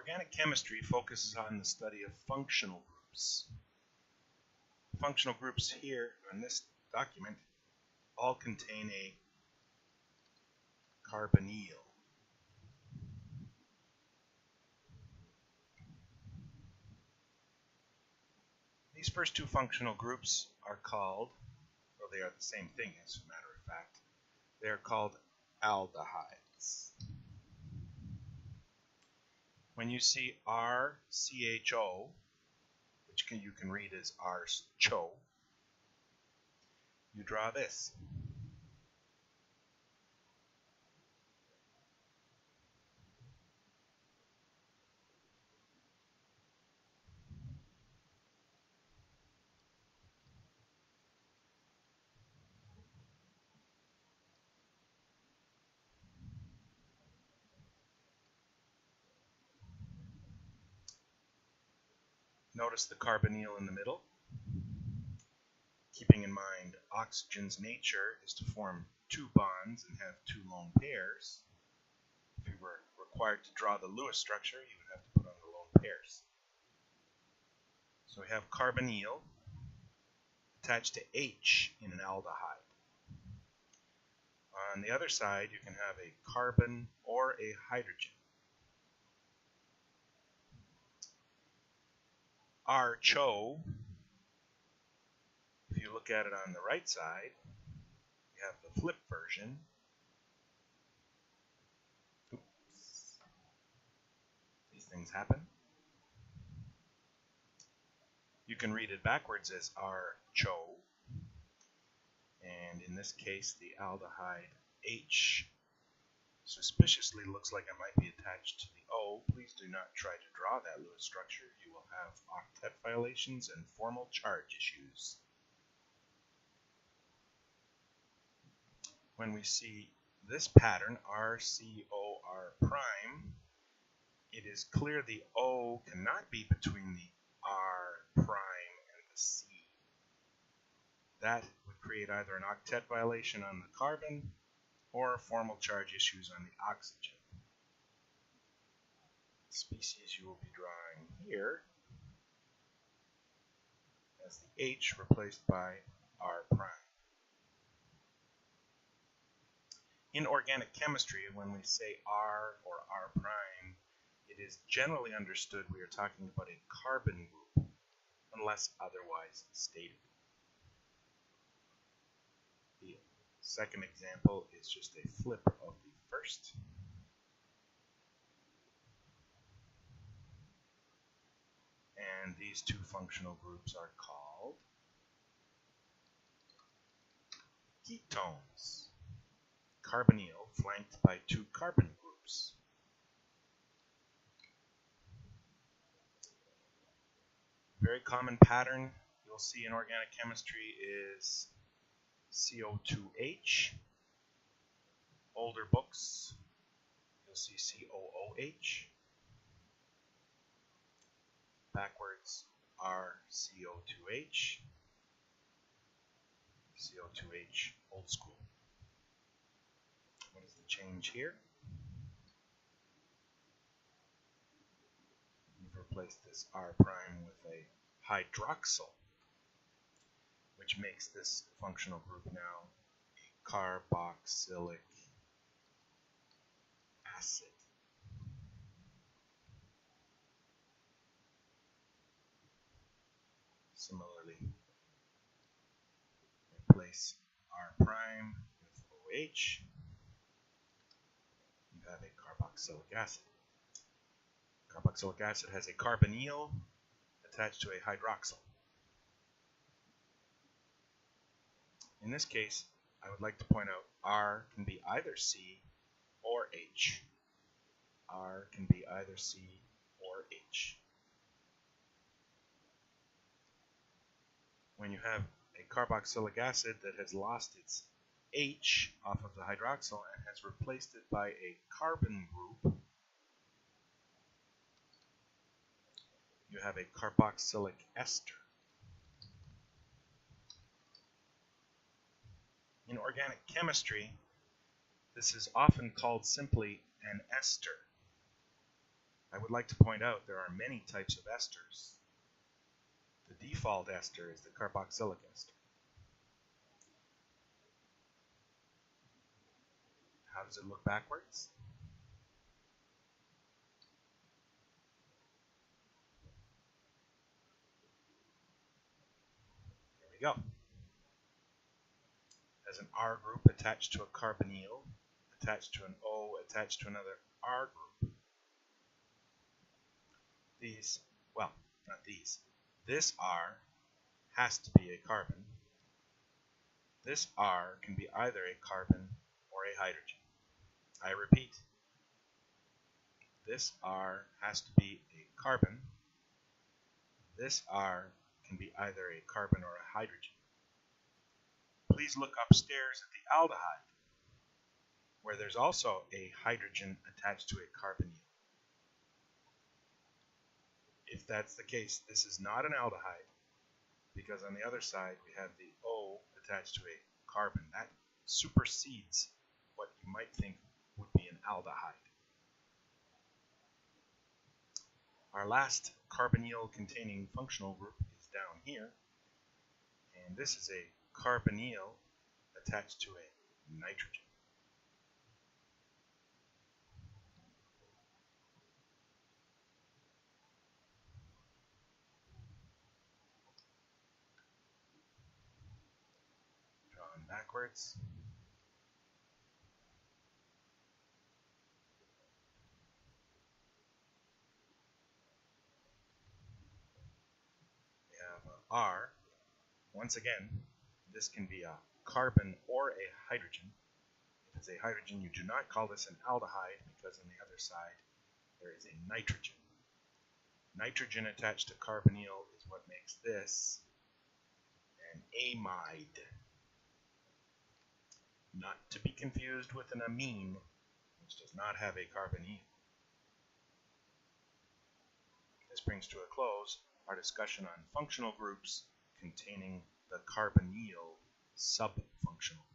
Organic chemistry focuses on the study of functional groups. Functional groups here on this document all contain a carbonyl. These first two functional groups are called, well, they are the same thing as a matter of fact, they are called aldehydes. When you see RCHO, which you can read as RCHO, you draw this. Notice the carbonyl in the middle. Keeping in mind oxygen's nature is to form two bonds and have two lone pairs. If you were required to draw the Lewis structure, you would have to put on the lone pairs. So we have carbonyl attached to H in an aldehyde. On the other side, you can have a carbon or a hydrogen. RCHO, if you look at it on the right side, you have the flip version. Oops. These things happen. You can read it backwards as RCHO, and in this case the aldehyde H suspiciously looks like it might be attached to the O. Please do not try to draw that Lewis structure. You will have octet violations and formal charge issues. When we see this pattern, RCOR prime, it is clear the O cannot be between the R prime and the C. That would create either an octet violation on the carbon or formal charge issues on the oxygen. The species you will be drawing here has the H replaced by R prime. In organic chemistry, when we say R or R prime, it is generally understood we are talking about a carbon group, unless otherwise stated. The second example is just a flip of the first. And these two functional groups are called ketones. Carbonyl flanked by two carbon groups. Very common pattern you'll see in organic chemistry is CO2H. Older books, you'll see COOH. Backwards, RCO2H. CO2H, old school. What is the change here? We've replaced this R prime with a hydroxyl, which makes this functional group now a carboxylic acid. Similarly, replace R prime with OH. You have a carboxylic acid. Carboxylic acid has a carbonyl attached to a hydroxyl. In this case, I would like to point out R can be either C or H. R can be either C or H. When you have a carboxylic acid that has lost its H off of the hydroxyl and has replaced it by a carbon group, you have a carboxylic ester. In organic chemistry, this is often called simply an ester. I would like to point out there are many types of esters. The default ester is the carboxylic ester. How does it look backwards? There we go. As an R group attached to a carbonyl, attached to an O, attached to another R group. These, well, not these. This R has to be a carbon. This R can be either a carbon or a hydrogen. I repeat, this R has to be a carbon. This R can be either a carbon or a hydrogen. Please look upstairs at the aldehyde, where there's also a hydrogen attached to a carbonyl. If that's the case, this is not an aldehyde, because on the other side we have the O attached to a carbon. That supersedes what you might think would be an aldehyde. Our last carbonyl containing functional group is down here, and this is a carbonyl attached to a nitrogen. Drawn backwards. We have R. Once again, this can be a carbon or a hydrogen. If it's a hydrogen, you do not call this an aldehyde because on the other side there is a nitrogen. Nitrogen attached to carbonyl is what makes this an amide. Not to be confused with an amine, which does not have a carbonyl. This brings to a close our discussion on functional groups containing the carbonyl subfunctional.